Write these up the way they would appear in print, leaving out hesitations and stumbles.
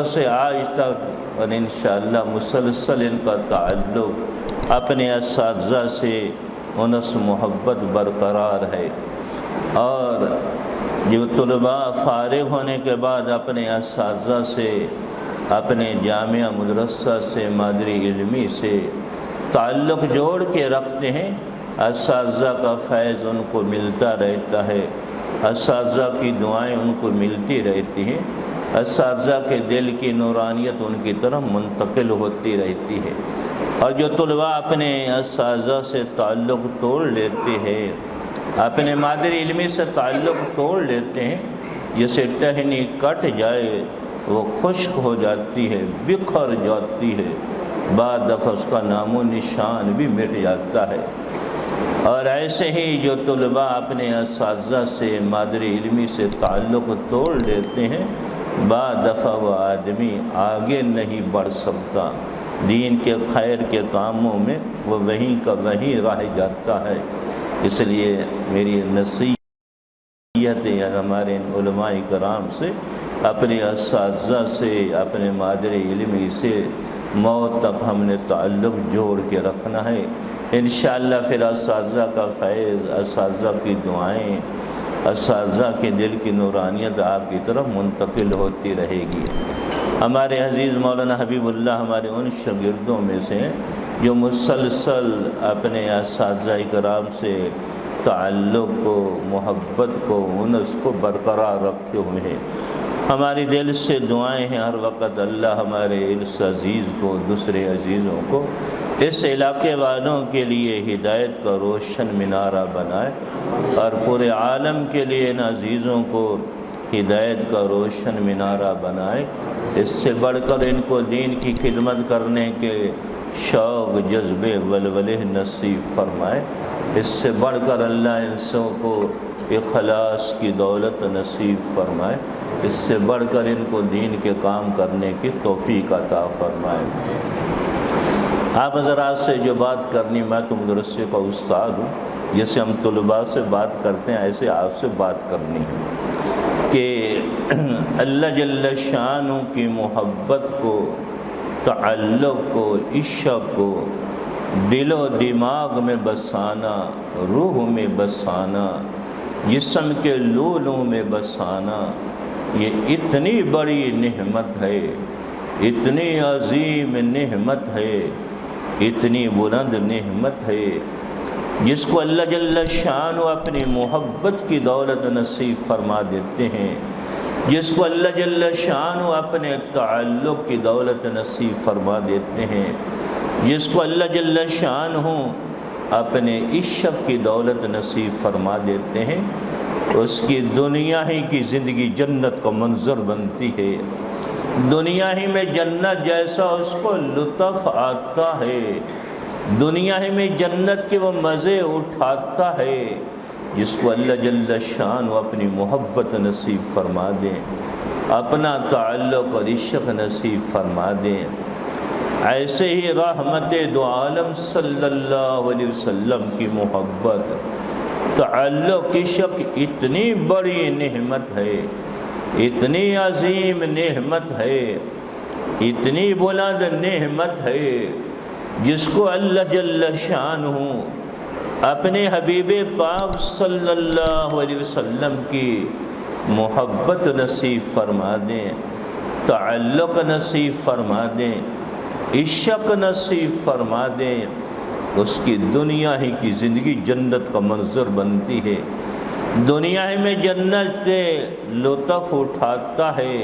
سے آج تک اور انشاءاللہ مسلسل ان کا تعلق اپنے اساتذہ سے انس محبت برقرار ہے، اور جو طلباء فارغ ہونے کے بعد اپنے اساتذہ سے، اپنے جامعہ مدرسہ سے، مادری علمی سے تعلق جوڑ کے رکھتے ہیں، اساتذہ کا فیض ان کو ملتا رہتا ہے، اساتذہ کی دعائیں ان کو ملتی رہتی ہیں، اساتذہ کے دل کی نورانیت ان کی طرف منتقل ہوتی رہتی ہے۔ اور جو طلباء اپنے اساتذہ سے تعلق توڑ لیتے ہیں، اپنے مادری علمی سے تعلق توڑ لیتے ہیں، جیسے ٹہنی کٹ جائے وہ خشک ہو جاتی ہے، بکھر جاتی ہے، بعد دفعہ اس کا نام و نشان بھی مٹ جاتا ہے۔ اور ایسے ہی جو طلباء اپنے اساتذہ سے، مادری علمی سے تعلق توڑ لیتے ہیں، بعد دفعہ وہ آدمی آگے نہیں بڑھ سکتا، دین کے خیر کے کاموں میں وہ وہیں کا وہیں رہ جاتا ہے۔ اس لیے میری نصیحت ہے ہمارے علماء کرام سے، اپنے اساتذہ سے، اپنے مادری علمی سے موت تک ہم نے تعلق جوڑ کے رکھنا ہے۔ انشاءاللہ پھر اساتذہ کا فیض، اساتذہ کی دعائیں، اساتذہ کے دل کی نورانیت آپ کی طرف منتقل ہوتی رہے گی۔ ہمارے عزیز مولانا حبیب اللہ ہمارے ان شاگردوں میں سے ہیں جو مسلسل اپنے اساتذہ کرام سے تعلق کو، محبت کو، انس کو برقرار رکھتے ہوئے ہیں۔ ہماری دل سے دعائیں ہیں ہر وقت اللہ ہمارے اس عزیز کو، دوسرے عزیزوں کو، اس علاقے والوں کے لیے ہدایت کا روشن مینارہ بنائے، اور پورے عالم کے لیے ان عزیزوں کو ہدایت کا روشن مینارہ بنائے۔ اس سے بڑھ کر ان کو دین کی خدمت کرنے کے شوق، جذبے، ولولے نصیب فرمائے۔ اس سے بڑھ کر اللہ ان سب کو اخلاص کی دولت نصیب فرمائے۔ اس سے بڑھ کر ان کو دین کے کام کرنے کی توفیق عطا فرمائے۔ آپ حضرات سے جو بات کرنی، میں تو مدرسے کا استاد ہوں، جیسے ہم طلباء سے بات کرتے ہیں ایسے آپ سے بات کرنی ہے کہ اللہ جل شانہ کی محبت کو، تعلق کو، عشق کو دل و دماغ میں بسانا، روح میں بسانا، جسم کے لولوں میں بسانا، یہ اتنی بڑی نعمت ہے، اتنی عظیم نعمت ہے، اتنی بلند نعمت ہے، جس کو اللہ جل شانہ اپنی محبت کی دولت نصیب فرما دیتے ہیں، جس کو اللہ جل شانہ اپنے تعلق کی دولت نصیب فرما دیتے ہیں، جس کو اللہ جل شانہ اپنے عشق کی دولت نصیب فرما دیتے ہیں، اس کی دنیا ہی کی زندگی جنت کا منظر بنتی ہے۔ دنیا ہی میں جنت جیسا اس کو لطف آتا ہے، دنیا ہی میں جنت کے وہ مزے اٹھاتا ہے، جس کو اللہ جل شانہ اپنی محبت نصیب فرما دیں، اپنا تعلق اور عشق نصیب فرما دیں۔ ایسے ہی رحمت دو عالم صلی اللہ علیہ وسلم کی محبت، تعلق، عشق اتنی بڑی نعمت ہے، اتنی عظیم نعمت ہے، اتنی بلند نعمت ہے، جس کو اللہ جل شانہ اپنے حبیب پاک صلی اللہ علیہ وسلم کی محبت نصیب فرما دیں، تعلق نصیب فرما دیں، عشق نصیب فرما دیں، اس کی دنیا ہی کی زندگی جنت کا منظر بنتی ہے، دنیا ہی میں جنت کے لطف اٹھاتا ہے،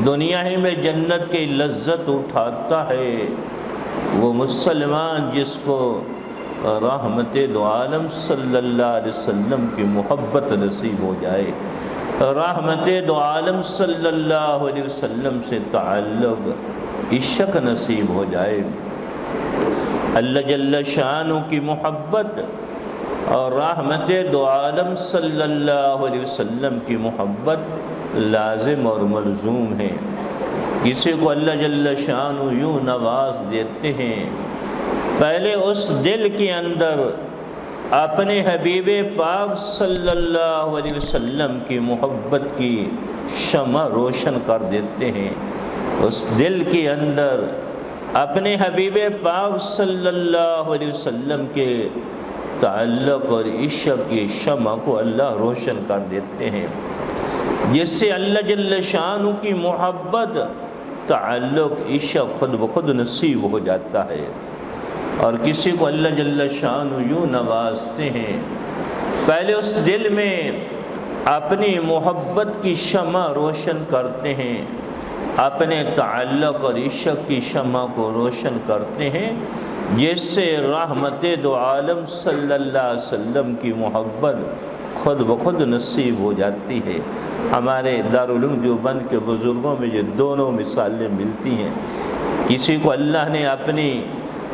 دنیا ہی میں جنت کی لذت اٹھاتا ہے۔ وہ مسلمان جس کو رحمت دو عالم صلی اللہ علیہ وسلم کی محبت نصیب ہو جائے، رحمت دو عالم صلی اللہ علیہ وسلم سے تعلق، عشق نصیب ہو جائے، اللہ جل شانہ کی محبت اور رحمت دو عالم صلی اللہ علیہ وسلم کی محبت لازم اور ملزوم ہے۔ کسی کو اللہ جل شانہ یوں نواز دیتے ہیں، پہلے اس دل کے اندر اپنے حبیب پاک صلی اللہ علیہ وسلم کی محبت کی شمع روشن کر دیتے ہیں، اس دل کے اندر اپنے حبیب پاک صلی اللہ علیہ وسلم کے تعلق اور عشق کی شمع کو اللہ روشن کر دیتے ہیں، جس سے اللہ جل شانہ کی محبت، تعلق، عشق خود بخود نصیب ہو جاتا ہے۔ اور کسی کو اللہ جل شانہ یوں نوازتے ہیں، پہلے اس دل میں اپنی محبت کی شمع روشن کرتے ہیں، اپنے تعلق اور عشق کی شمع کو روشن کرتے ہیں، جس سے رحمت دو عالم صلی اللہ علیہ وسلم کی محبت خود بخود نصیب ہو جاتی ہے۔ ہمارے دارالعلوم دیوبند کے بزرگوں میں یہ دونوں مثالیں ملتی ہیں۔ کسی کو اللہ نے اپنی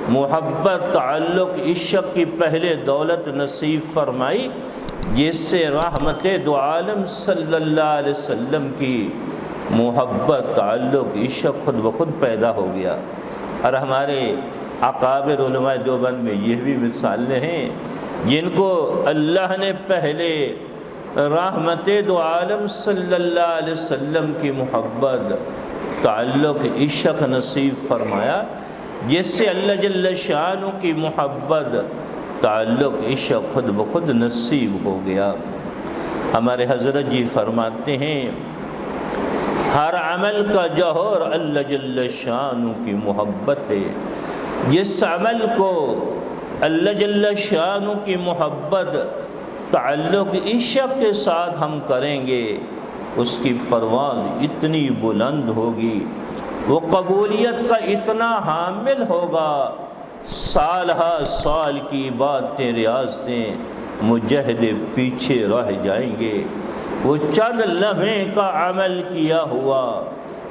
محبت، تعلق، عشق کی پہلے دولت نصیب فرمائی، جس سے رحمت دو عالم صلی اللہ علیہ وسلم کی محبت، تعلق، عشق خود بخود پیدا ہو گیا۔ اور ہمارے اکابر علماء دیوبند میں یہ بھی مثالیں ہیں جن کو اللہ نے پہلے رحمت دو عالم صلی اللہ علیہ وسلم کی محبت، تعلق، عشق نصیب فرمایا، جس سے اللہ جل شانہ کی محبت، تعلق، عشق خود بخود نصیب ہو گیا۔ ہمارے حضرت جی فرماتے ہیں، ہر عمل کا جوہر اللہ جل شانہ کی محبت ہے۔ جس عمل کو اللہ جل شانہ کی محبت، تعلق، عشق کے ساتھ ہم کریں گے، اس کی پرواز اتنی بلند ہوگی، وہ قبولیت کا اتنا حامل ہوگا، سال ہا سال کی باتیں، ریاضتیں، مجاہدے پیچھے رہ جائیں گے۔ وہ چند لمحے کا عمل کیا ہوا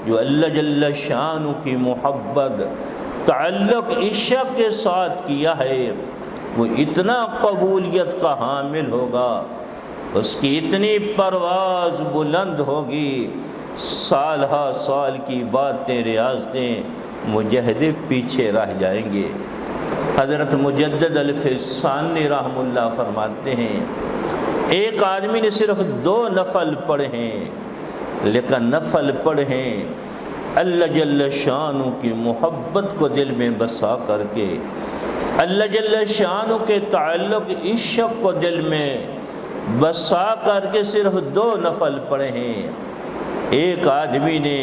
جو اللہ جل شانہ کی محبت، تعلق، عشق کے ساتھ کیا ہے، وہ اتنا قبولیت کا حامل ہوگا، اس کی اتنی پرواز بلند ہوگی، سال ہا سال کی باتیں، ریاضتیں، مجاہدے پیچھے رہ جائیں گے۔ حضرت مجدد الفسانی رحم اللہ فرماتے ہیں، ایک آدمی نے صرف 2 نفل پڑھے ہیں، لیکن نفل پڑھے ہیں اللہ جل شانہ کی محبت کو دل میں بسا کر کے، اللہ جل شانہ کے تعلق، عشق کو دل میں بسا کر کے صرف 2 نفل پڑھے ہیں۔ ایک آدمی نے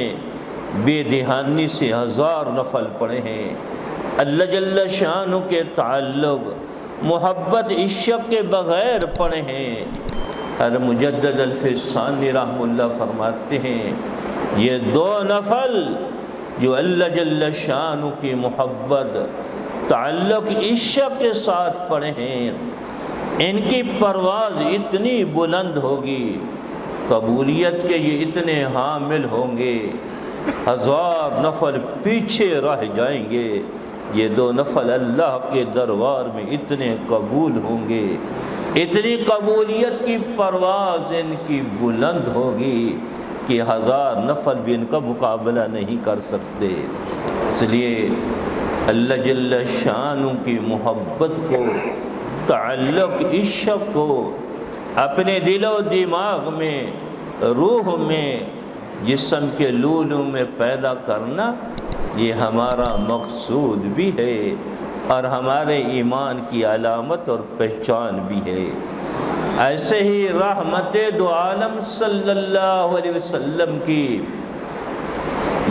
بے دہانی سے 1000 نفل پڑھے ہیں، اللہ جل شانہ کے تعلق، محبت، عشق کے بغیر پڑھے ہیں۔ حضرت مجدد الفسانی رحم اللہ فرماتے ہیں، یہ 2 نفل جو اللہ جل شانہ کی محبت، تعلق، عشق کے ساتھ پڑھے ہیں، ان کی پرواز اتنی بلند ہوگی، قبولیت کے یہ اتنے حامل ہوں گے، 1000 نفل پیچھے رہ جائیں گے۔ یہ 2 نفل اللہ کے دربار میں اتنے قبول ہوں گے، اتنی قبولیت کی پرواز ان کی بلند ہوگی کہ 1000 نفل بھی ان کا مقابلہ نہیں کر سکتے۔ اس لیے اللہ جل شانہ کی محبت کو، تعلق، عشق کو اپنے دل و دماغ میں، روح میں، جسم کے لولو میں پیدا کرنا، یہ ہمارا مقصود بھی ہے اور ہمارے ایمان کی علامت اور پہچان بھی ہے۔ ایسے ہی رحمت دو عالم صلی اللہ علیہ وسلم کی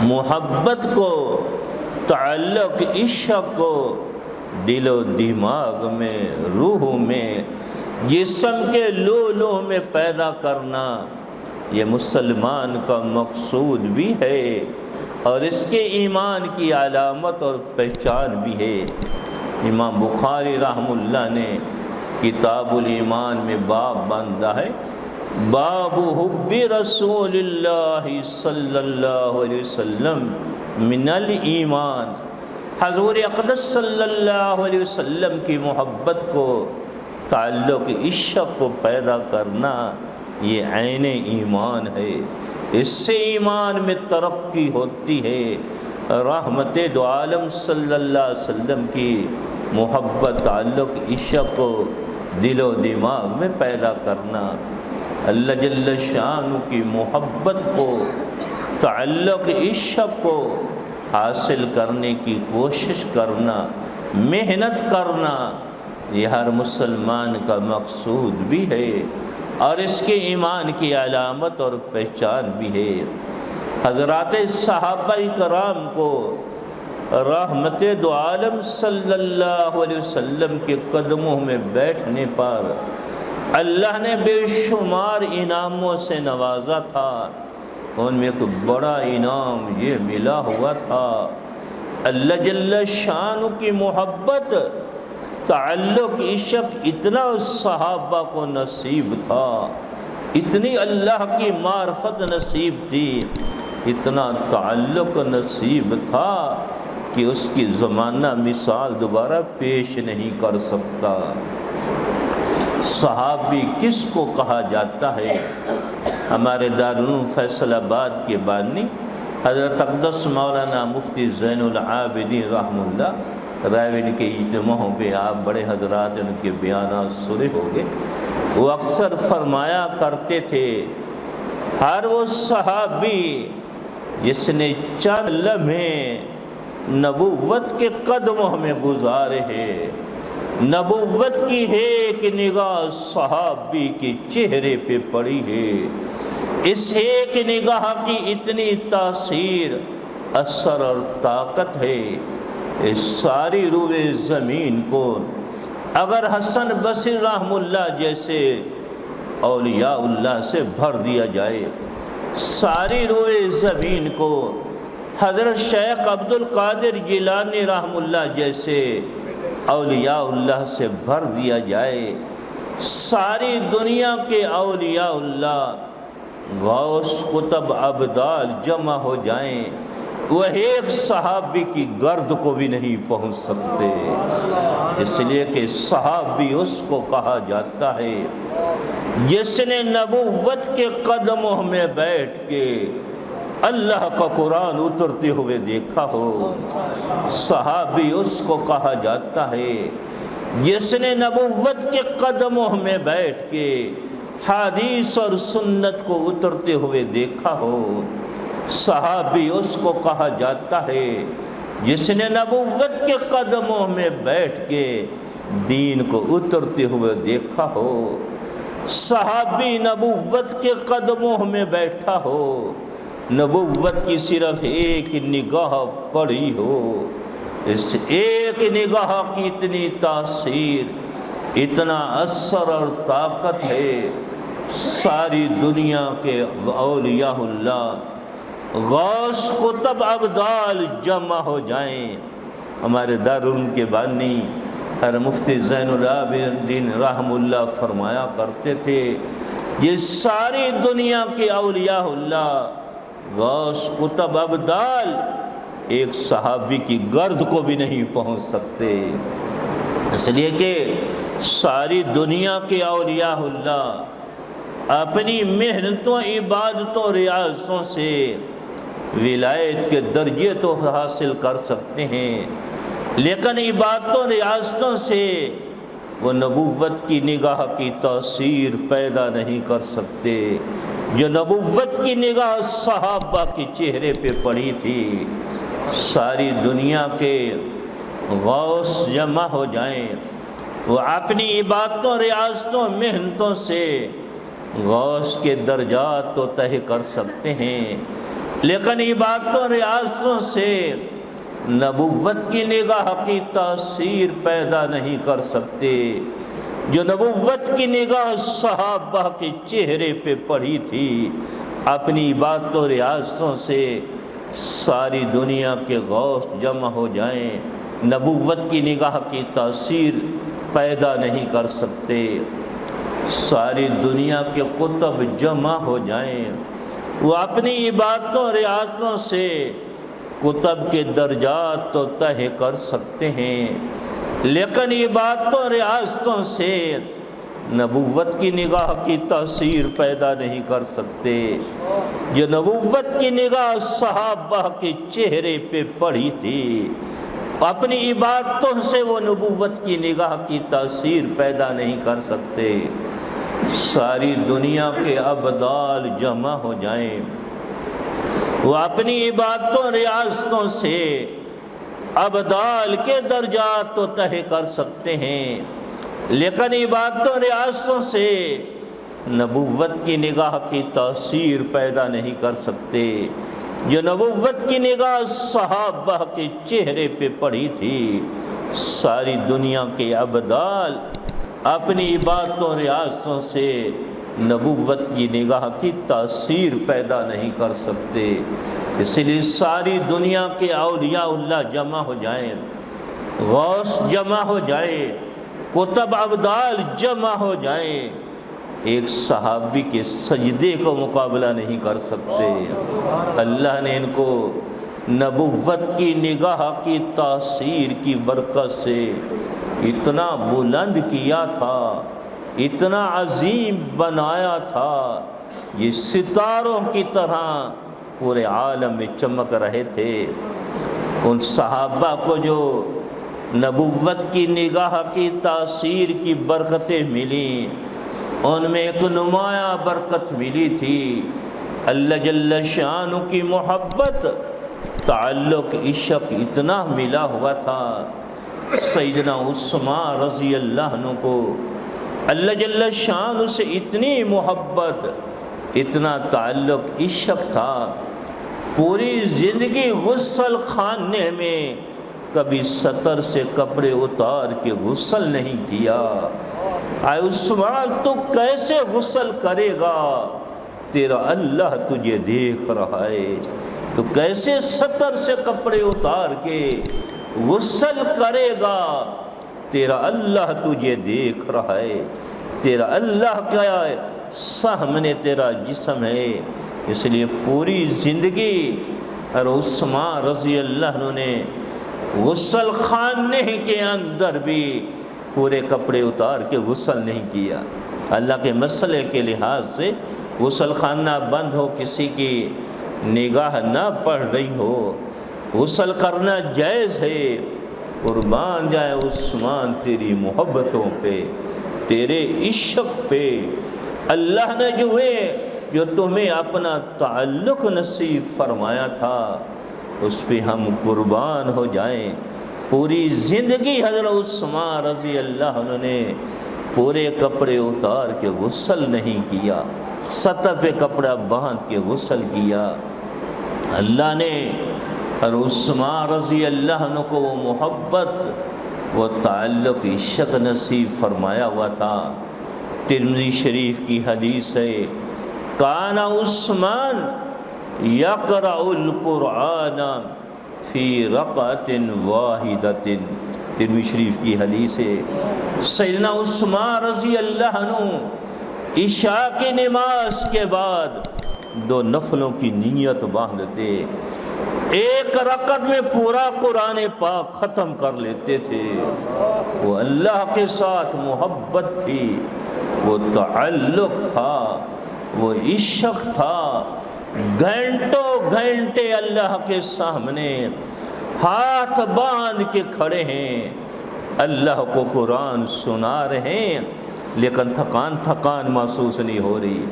محبت کو، تعلق، عشق کو دل و دماغ میں، روح میں، جسم کے لولو میں پیدا کرنا، یہ مسلمان کا مقصود بھی ہے اور اس کے ایمان کی علامت اور پہچان بھی ہے۔ امام بخاری رحم اللہ نے کتاب الایمان میں باب باندھا ہے، باب حب رسول اللہ صلی اللہ علیہ وسلم من الایمان۔ حضور اقدس صلی اللہ علیہ وسلم کی محبت کو، تعلق، عشق کو پیدا کرنا، یہ عین ایمان ہے۔ اس سے ایمان میں ترقی ہوتی ہے۔ رحمت دو عالم صلی اللہ علیہ وسلم کی محبت، تعلق، عشق کو دل و دماغ میں پیدا کرنا، اللہ جل شانہ کی محبت کو تعلق عشق کو حاصل کرنے کی کوشش کرنا، محنت کرنا، یہ ہر مسلمان کا مقصود بھی ہے اور اس کے ایمان کی علامت اور پہچان بھی ہے۔ حضرات صحابہ کرام کو رحمت دو عالم صلی اللہ علیہ وسلم کے قدموں میں بیٹھنے پر اللہ نے بے شمار انعاموں سے نوازا تھا۔ ان میں ایک بڑا انعام یہ ملا ہوا تھا، اللہ جل شانہ کی محبت، تعلق عشق اتنا صحابہ کو نصیب تھا، اتنی اللہ کی معرفت نصیب تھی، اتنا تعلق نصیب تھا کہ اس کی زمانہ مثال دوبارہ پیش نہیں کر سکتا۔ صحابی کس کو کہا جاتا ہے؟ ہمارے دارالعلوم فیصل آباد کے بانی حضرت اقدس مولانا مفتی زین العابدین رحمہ اللہ رائے کے اجتماعوں پہ آپ بڑے حضرات ان کے بیانات سنے ہوگے، وہ اکثر فرمایا کرتے تھے، ہر وہ صحابی جس نے چند لمحے نبوت کے قدموں میں گزارے ہیں، نبوت کی ایک نگاہ صحابی کے چہرے پہ پڑی ہے، اس ایک نگاہ کی اتنی تاثیر، اثر اور طاقت ہے، اس ساری روئے زمین کو اگر حسن بصری رحمہ اللہ جیسے اولیاء اللہ سے بھر دیا جائے، ساری روئے زمین کو حضرت شیخ عبد القادر جیلانی رحمہ اللہ جیسے اولیاء اللہ سے بھر دیا جائے، ساری دنیا کے اولیاء اللہ غوث قطب ابدال جمع ہو جائیں، وہ ایک صحابی کی گرد کو بھی نہیں پہنچ سکتے، اس لیے کہ صحابی اس کو کہا جاتا ہے جس نے نبوت کے قدموں میں بیٹھ کے اللہ کا قرآن اترتے ہوئے دیکھا ہو۔ صحابی اس کو کہا جاتا ہے جس نے نبوت کے قدموں میں بیٹھ کے حدیث اور سنت کو اترتے ہوئے دیکھا ہو۔ صحابی اس کو کہا جاتا ہے جس نے نبوت کے قدموں میں بیٹھ کے دین کو اترتے ہوئے دیکھا ہو۔ صحابی نبوت کے قدموں میں بیٹھا ہو، نبوت کی صرف ایک نگاہ پڑی ہو، اس ایک نگاہ کی اتنی تاثیر، اتنا اثر اور طاقت ہے، ساری دنیا کے اولیاء اللہ غوث قطب ابدال جمع ہو جائیں۔ ہمارے دارالعلوم کے بانی ہر مفتی زین العابدین رحمہ اللہ فرمایا کرتے تھے، یہ ساری دنیا کے اولیاء اللہ غوث قطب ابدال ایک صحابی کی گرد کو بھی نہیں پہنچ سکتے، اس لیے کہ ساری دنیا کے اولیاء اللہ اپنی محنتوں، عبادتوں، ریاضتوں سے ولایت کے درجے تو حاصل کر سکتے ہیں، لیکن عبادتوں، ریاضتوں سے وہ نبوت کی نگاہ کی تاثیر پیدا نہیں کر سکتے جو نبوت کی نگاہ صحابہ کے چہرے پہ پڑی تھی۔ ساری دنیا کے غوث جمع ہو جائیں، وہ اپنی عبادتوں، ریاضتوں، محنتوں سے غوث کے درجات تو طے کر سکتے ہیں، لیکن عبادتوں، ریاضتوں سے نبوت کی نگاہ کی تاثیر پیدا نہیں کر سکتے جو نبوت کی نگاہ صحابہ کے چہرے پہ پڑی تھی۔ اپنی عبادتوں و ریاضتوں سے ساری دنیا کے غوث جمع ہو جائیں، نبوت کی نگاہ کی تاثیر پیدا نہیں کر سکتے۔ ساری دنیا کے قطب جمع ہو جائیں، وہ اپنی عبادتوں و ریاضتوں سے قطب کے درجات تو طے کر سکتے ہیں، لیکن عبادتوں و ریاضتوں سے نبوت کی نگاہ کی تاثیر پیدا نہیں کر سکتے جو نبوت کی نگاہ صحابہ کے چہرے پہ پڑی تھی۔ اپنی عبادتوں سے وہ نبوت کی نگاہ کی تاثیر پیدا نہیں کر سکتے۔ ساری دنیا کے ابدال جمع ہو جائیں، وہ اپنی عبادتوں ریاضتوں سے ابدال کے درجات تو طے کر سکتے ہیں، لیکن عبادتوں ریاضتوں سے نبوت کی نگاہ کی تاثیر پیدا نہیں کر سکتے۔ جو نبوت کی نگاہ صحابہ کے چہرے پہ پڑی تھی، ساری دنیا کے ابدال اپنی عبادتوں ریاضتوں سے نبوت کی نگاہ کی تاثیر پیدا نہیں کر سکتے۔ اس لیے ساری دنیا کے اولیاء اللہ جمع ہو جائیں، غوث جمع ہو جائے، کتب ابدال جمع ہو جائیں، ایک صحابی کے سجدے کو مقابلہ نہیں کر سکتے۔ اللہ نے ان کو نبوت کی نگاہ کی تاثیر کی برکت سے اتنا بلند کیا تھا، اتنا عظیم بنایا تھا، یہ ستاروں کی طرح پورے عالم میں چمک رہے تھے۔ ان صحابہ کو جو نبوت کی نگاہ کی تاثیر کی برکتیں ملیں، ان میں ایک نمایاں برکت ملی تھی، اللہ جل شانہ کی محبت، تعلق، عشق اتنا ملا ہوا تھا۔ سیدنا عثمان رضی اللہ عنہ کو اللہ جل شانہ سے اتنی محبت، اتنا تعلق، عشق تھا، پوری زندگی غسل خانے میں کبھی سطر سے کپڑے اتار کے غسل نہیں کیا۔ اے عثمان، تو کیسے غسل کرے گا؟ تیرا اللہ تجھے دیکھ رہا ہے، تو کیسے سطر سے کپڑے اتار کے غسل کرے گا؟ تیرا اللہ تجھے دیکھ رہا ہے، تیرا اللہ کیا ہے؟ سامنے تیرا جسم ہے۔ اس لیے پوری زندگی اور عثمان رضی اللہ عنہ نے غسل خانے کے اندر بھی پورے کپڑے اتار کے غسل نہیں کیا۔ اللہ کے مسئلے کے لحاظ سے غسل خانہ بند ہو، کسی کی نگاہ نہ پڑ رہی ہو، غسل کرنا جائز ہے۔ قربان جائے عثمان تیری محبتوں پہ، تیرے عشق پہ، اللہ نے جو تمہیں اپنا تعلق نصیب فرمایا تھا، اس پہ ہم قربان ہو جائیں۔ پوری زندگی حضرت عثمان رضی اللہ عنہ نے پورے کپڑے اتار کے غسل نہیں کیا، سطح پہ کپڑا باندھ کے غسل کیا۔ اللہ نے اور عثمان رضی اللہ عنہ کو وہ محبت، وہ تعلق، عشق نصیب فرمایا ہوا تھا۔ ترمذی شریف کی حدیث ہے، کان عثمان یقرأ القرآن فی رکعۃ واحدۃ، ترمذی شریف کی حدیث ہے، سیدنا عثمان رضی اللہ عنہ عشاء کی نماز کے بعد 2 نفلوں کی نیت باندھتے، ایک رکعت میں پورا قرآن پاک ختم کر لیتے تھے۔ وہ اللہ کے ساتھ محبت تھی، وہ تعلق تھا، وہ عشق تھا۔ گھنٹوں گھنٹے اللہ کے سامنے ہاتھ باندھ کے کھڑے ہیں، اللہ کو قرآن سنا رہے ہیں، لیکن تھکان محسوس نہیں ہو رہی،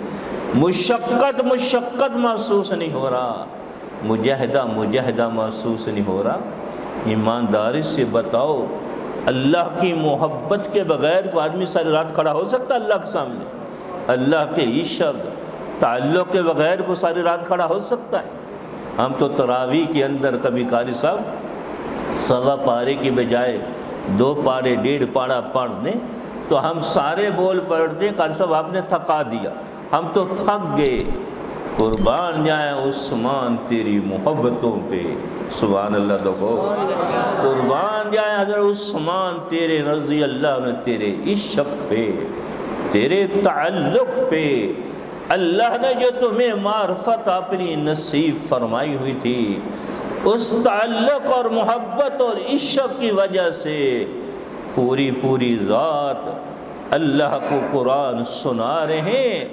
مشقت محسوس نہیں ہو رہا، مجاہدہ محسوس نہیں ہو رہا۔ ایمانداری سے بتاؤ، اللہ کی محبت کے بغیر کوئی آدمی ساری رات کھڑا ہو سکتا ہے اللہ کے سامنے؟ اللہ کے عشق، تعلق کے بغیر کو ساری رات کھڑا ہو سکتا ہے؟ ہم تو تراویح کے اندر کبھی قاری صاحب 1.25 پارے کی بجائے 2 پارے 1.5 پارہ پڑھ دیں تو ہم سارے بول پڑھتے ہیں، قاری صاحب آپ نے تھکا دیا، ہم تو تھک گئے۔ قربان جائیں عثمان تیری محبتوں پہ، سبحان اللہ دکھو، قربان جائیں حضرت عثمان تیرے رضی اللہ عنہ، تیرے عشق پہ، تیرے تعلق پہ۔ اللہ نے جو تمہیں معرفت اپنی نصیب فرمائی ہوئی تھی، اس تعلق اور محبت اور عشق کی وجہ سے پوری رات اللہ کو قرآن سنا رہے ہیں،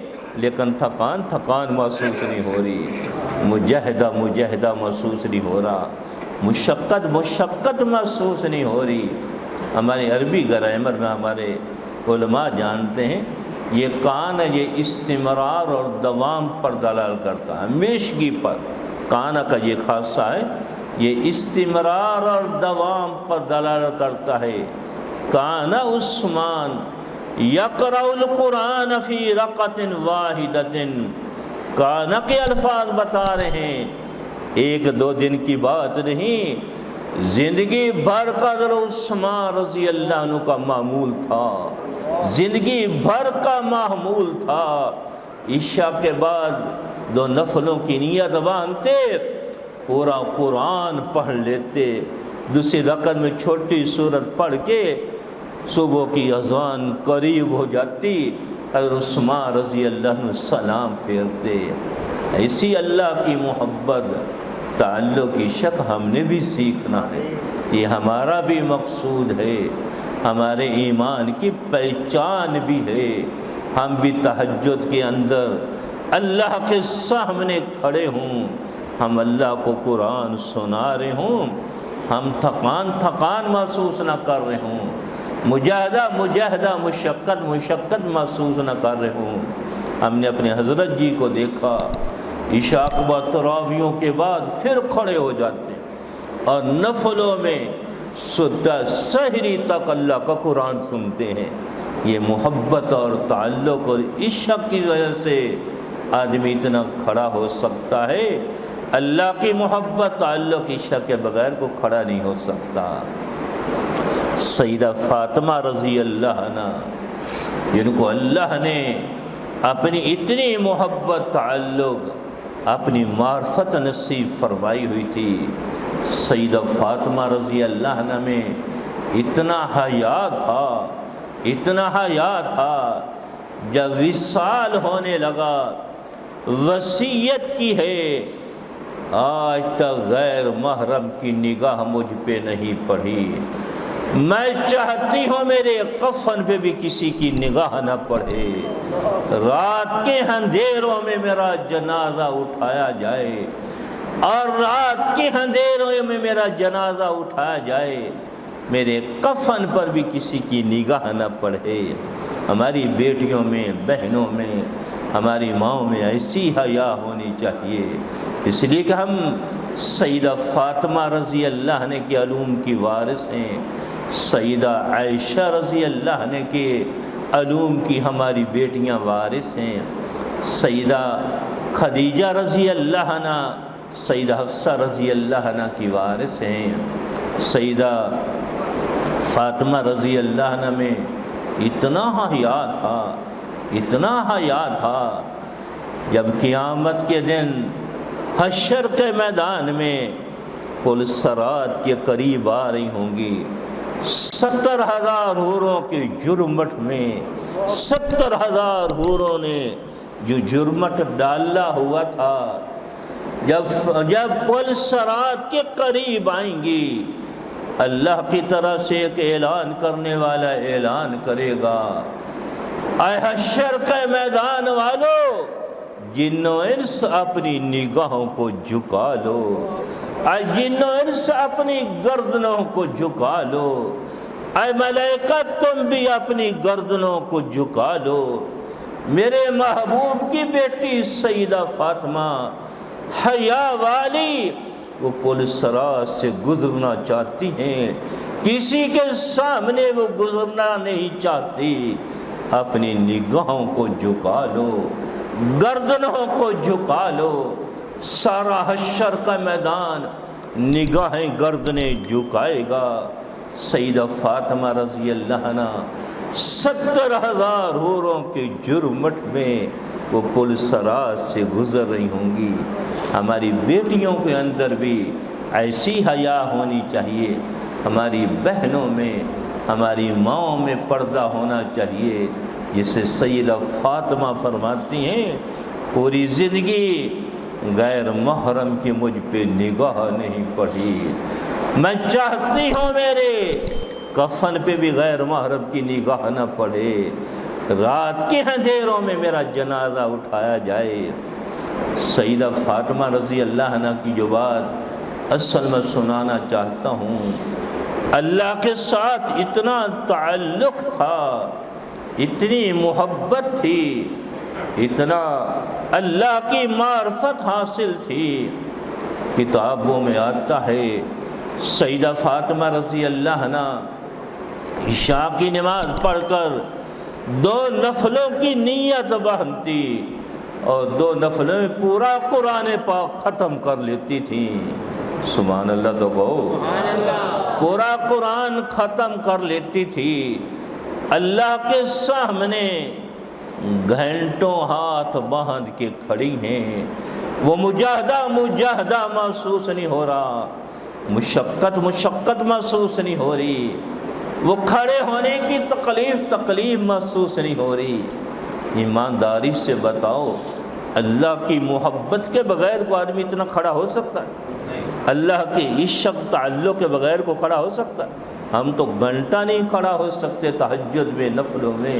لیکن تھکان محسوس نہیں ہو رہی، مجاہدہ محسوس نہیں ہو رہا، مشقت محسوس نہیں ہو رہی۔ ہماری عربی گرامر میں ہمارے علماء جانتے ہیں، یہ کان ہے، یہ استمرار اور دوام پر دلال کرتا ہے، ہمیشگی پر، کانا کا یہ خاصہ ہے، یہ استمرار اور دوام پر دلالت کرتا ہے۔ کانا عثمان یقرأ القرآن فی رقعۃ واحدۃ، کانا کے الفاظ بتا رہے ہیں، ایک دو دن کی بات نہیں، زندگی بھر کا عثمان رضی اللہ عنہ کا معمول تھا، زندگی بھر کا معمول تھا۔ عشاء کے بعد 2 نفلوں کی نیت باندھتے، پورا قرآن پڑھ لیتے، دوسری رکعت میں چھوٹی سورت پڑھ کے صبح کی اذان قریب ہو جاتی، حضرت عثمان رضی اللہ عنہ سلام پھیرتے۔ ایسی اللہ کی محبت، تعلق کی شک ہم نے بھی سیکھنا ہے، یہ ہمارا بھی مقصود ہے، ہمارے ایمان کی پہچان بھی ہے۔ ہم بھی تہجد کے اندر اللہ کے سامنے کھڑے ہوں، ہم اللہ کو قرآن سنا رہے ہوں، ہم تھکان محسوس نہ کر رہے ہوں، مجاہدہ مشقت محسوس نہ کر رہے ہوں۔ ہم نے اپنے حضرت جی کو دیکھا، عشاء کے بعد تراویحوں کے بعد پھر کھڑے ہو جاتے ہیں اور نفلوں میں سحری تک اللہ کا قرآن سنتے ہیں۔ یہ محبت اور تعلق اور عشق کی وجہ سے آدمی اتنا کھڑا ہو سکتا ہے، اللہ کی محبت تعلق عشق کے بغیر کو کھڑا نہیں ہو سکتا۔ سیدہ فاطمہ رضی اللہ عنہ، جن کو اللہ نے اپنی اتنی محبت تعلق اپنی معرفت نصیب فرمائی ہوئی تھی، سیدہ فاطمہ رضی اللہ عنہ میں اتنا حیا تھا، جب وصال ہونے لگا وصیت کی ہے، آج تک غیر محرم کی نگاہ مجھ پہ نہیں پڑی، میں چاہتی ہوں میرے کفن پہ بھی کسی کی نگاہ نہ پڑے، رات کے اندھیروں میں میرا جنازہ اٹھایا جائے، اور رات کے اندھیروں میں میرا جنازہ اٹھایا جائے، میرے کفن پر بھی کسی کی نگاہ نہ پڑے۔ ہماری بیٹیوں میں، بہنوں میں، ہماری ماؤں میں ایسی حیا ہونی چاہیے، اس لیے کہ ہم سیدہ فاطمہ رضی اللہ عنہ کے علوم کی وارث ہیں، سیدہ عائشہ رضی اللہ عنہ کے علوم کی ہماری بیٹیاں وارث ہیں، سیدہ خدیجہ رضی اللہ عنہ، سیدہ حفصہ رضی اللہ عنہ کی وارث ہیں۔ سیدہ فاطمہ رضی اللہ عنہ میں اتنا حیا تھا، جب قیامت کے دن حشر کے میدان میں پل صراط کے قریب آ رہی ہوں گی، 70,000 حوروں کے جرمٹ میں 70,000 حوروں نے جو جرمٹ ڈالا ہوا تھا، جب پل صراط کے قریب آئیں گی، اللہ کی طرف سے ایک اعلان کرنے والا اعلان کرے گا، اے حشر کے میدان والو، جن و انس اپنی نگاہوں کو جھکا لو، اے جن و انس اپنی گردنوں کو جھکا لو، اے ملائکہ تم بھی اپنی گردنوں کو جھکا لو۔ میرے محبوب کی بیٹی سیدہ فاطمہ حیا والی، وہ پل صراط سے گزرنا چاہتی ہیں، کسی کے سامنے وہ گزرنا نہیں چاہتی، اپنی نگاہوں کو جھکا لو، گردنوں کو جھکا لو، سارا حشر کا میدان نگاہیں گردنیں جھکائے گا۔ سیدہ فاطمہ رضی اللہ عنہ 70,000 حوروں کے جرمٹ میں وہ پل صراط سے گزر رہی ہوں گی۔ ہماری بیٹیوں کے اندر بھی ایسی حیا ہونی چاہیے، ہماری بہنوں میں، ہماری ماؤں میں پردہ ہونا چاہیے، جسے سیدہ فاطمہ فرماتی ہیں، پوری زندگی غیر محرم کی مجھ پہ نگاہ نہیں پڑی، میں چاہتی ہوں میرے کفن پہ بھی غیر محرم کی نگاہ نہ پڑے، رات کے اندھیروں میں میرا جنازہ اٹھایا جائے۔ سیدہ فاطمہ رضی اللہ عنہ کی جو بات اصل میں سنانا چاہتا ہوں، اللہ کے ساتھ اتنا تعلق تھا، اتنی محبت تھی، اتنا اللہ کی معرفت حاصل تھی، کتابوں میں آتا ہے سیدہ فاطمہ رضی اللہ عنہ عشاء کی نماز پڑھ کر 2 نفلوں کی نیت باندھتی اور 2 نفلوں میں پورا قرآن پاک ختم کر لیتی تھی۔ سبحان اللہ تو کہو، سبحان اللہ۔ پورا قرآن ختم کر لیتی تھی۔ اللہ کے سامنے گھنٹوں ہاتھ باندھ کے کھڑی ہیں، وہ مجاہدہ محسوس نہیں ہو رہا، مشقت محسوس نہیں ہو رہی، وہ کھڑے ہونے کی تکلیف محسوس نہیں ہو رہی۔ ایمانداری سے بتاؤ، اللہ کی محبت کے بغیر کو آدمی اتنا کھڑا ہو سکتا ہے؟ اللہ کے عشق تعلق کے بغیر کو کھڑا ہو سکتا ہے؟ ہم تو گھنٹہ نہیں کھڑا ہو سکتے تہجد میں، نفلوں میں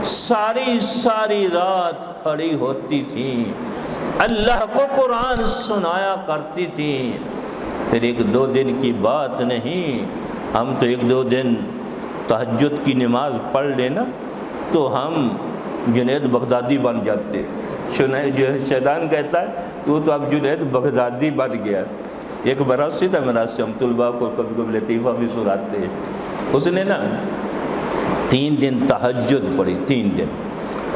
ساری رات کھڑی ہوتی تھی، اللہ کو قرآن سنایا کرتی تھی۔ پھر 1-2 دن کی بات نہیں، ہم تو 1-2 دن تہجد کی نماز پڑھ لینا تو ہم جنید بغدادی بن جاتے۔ شیطان کہتا ہے تو اب جنید بغدادی بن گیا۔ ایک براسی تھا میرا سے، ہم طلباء کو کبھی کبھی لطیفہ بھی سناتے ہیں، اس نے نا 3 دن تہجد پڑھی، 3 دن۔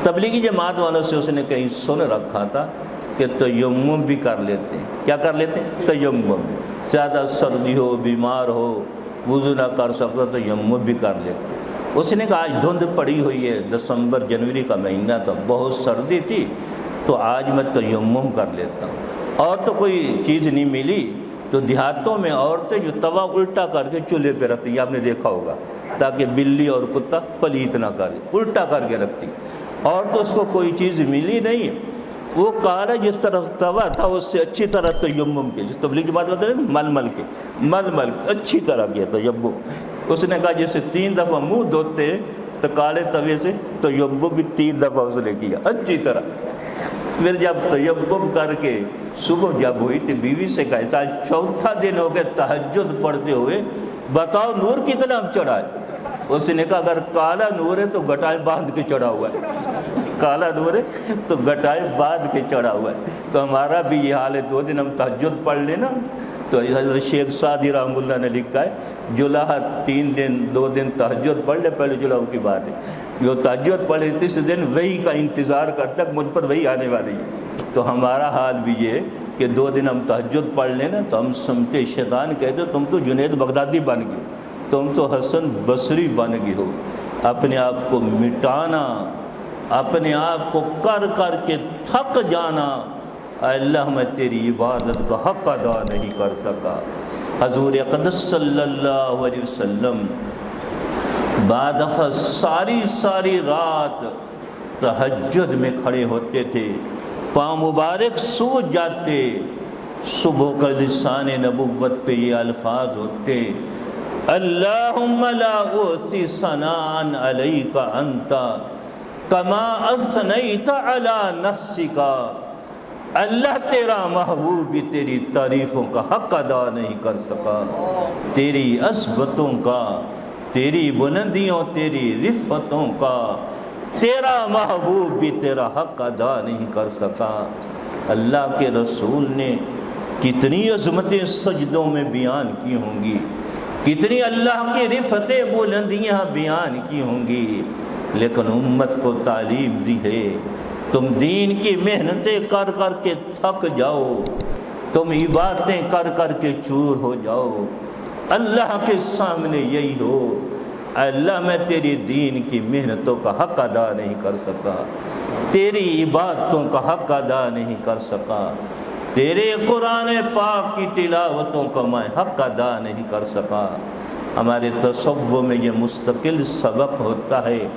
تبلیغی جماعت والوں سے اس نے کہیں سن رکھا تھا کہ تیمم بھی کر لیتے ہیں۔ کیا کر لیتے ہیں؟ تیمم۔ زیادہ سردی ہو، بیمار ہو، وضو نہ کر سکتا تو تیمم بھی کر لیتے۔ اس نے کہا آج دھند پڑی ہوئی ہے، دسمبر جنوری کا مہینہ تھا، بہت سردی تھی، تو آج میں تیمم کر لیتا ہوں۔ اور تو کوئی چیز نہیں ملی تو دیہاتوں میں عورتیں جو توا الٹا کر کے چولہے پہ رکھتی ہیں، آپ نے دیکھا ہوگا، تاکہ بلی اور کتا پلیت نہ کرے، الٹا کر کے رکھتی۔ اور تو اس کو کوئی چیز ملی نہیں، وہ کہا جس طرح توا تھا اس سے اچھی طرح تیمم کے، جس تبلیغ کی بات کرتے ہیں مل کے اچھی طرح کیا تیمم۔ اس نے کہا جیسے 3 دفعہ منہ دھوتے تو کالے توے سے تیمم بھی 3 دفعہ اس نے کیا اچھی طرح۔ پھر جب تیمم کر کے صبح جب ہوئی تو بیوی سے کہتا ہے 4تھا دن ہو گیا تہجد پڑھتے ہوئے، بتاؤ نور کتنا چڑھا ہے؟ اس نے کہا اگر کالا نور ہے تو گٹائیں باندھ کے چڑھا ہوا ہے، کالا نور ہے تو گٹائیں باندھ کے چڑھا ہوا ہے۔ تو ہمارا بھی یہ حال ہے، 2 دن ہم تہجد پڑھ لینا تو حضرت شیخ سعدی رحمہ اللہ نے لکھا ہے جلحہ 3 دن 2 دن تہجد پڑھ لے، پہلے جلحہ کی بات ہے، جو تہجد پڑھے 3 دن وہی کا انتظار کرتا ہے، مجھ پر وہی آنے والی ہے۔ تو ہمارا حال بھی یہ کہ 2 دن ہم تہجد پڑھ لینا تو ہم سمتے شیطان کہتے تم تو جنید بغدادی بن گئے، تم تو حسن بصری بن گئے ہو۔ اپنے آپ کو مٹانا، اپنے آپ کو کر کر کے تھک جانا، اے اللہ میں تیری عبادت کا حق ادا نہیں کر سکا۔ حضور اقدس صلی اللہ علیہ وسلم بعد دفعہ ساری رات تہجد میں کھڑے ہوتے تھے، پاؤں مبارک سوج جاتے، صبح کا لسان نبوت پہ یہ الفاظ ہوتے، اللہم لا احصی ثناء علیک انت کما اثنیت علی نفسک۔ اللہ تیرا محبوب بھی تیری تعریفوں کا حق ادا نہیں کر سکا، تیری عظمتوں کا، تیری بلندیوں، تیری رفتوں کا تیرا محبوب بھی تیرا حق ادا نہیں کر سکا۔ اللہ کے رسول نے کتنی عظمتیں سجدوں میں بیان کی ہوں گی، کتنی اللہ کی رفتیں بلندیاں بیان کی ہوں گی، لیکن امت کو تعلیم دی ہے تم دین کی محنتیں کر کر کے تھک جاؤ، تم عبادتیں کر کر کے چور ہو جاؤ، اللہ کے سامنے یہی ہو، اللہ میں تیری دین کی محنتوں کا حق ادا نہیں کر سکا، تیری عبادتوں کا حق ادا نہیں کر سکا، تیرے قرآن پاک کی تلاوتوں کا میں حق ادا نہیں کر سکا۔ ہمارے تصوف میں یہ مستقل سبق ہوتا ہے،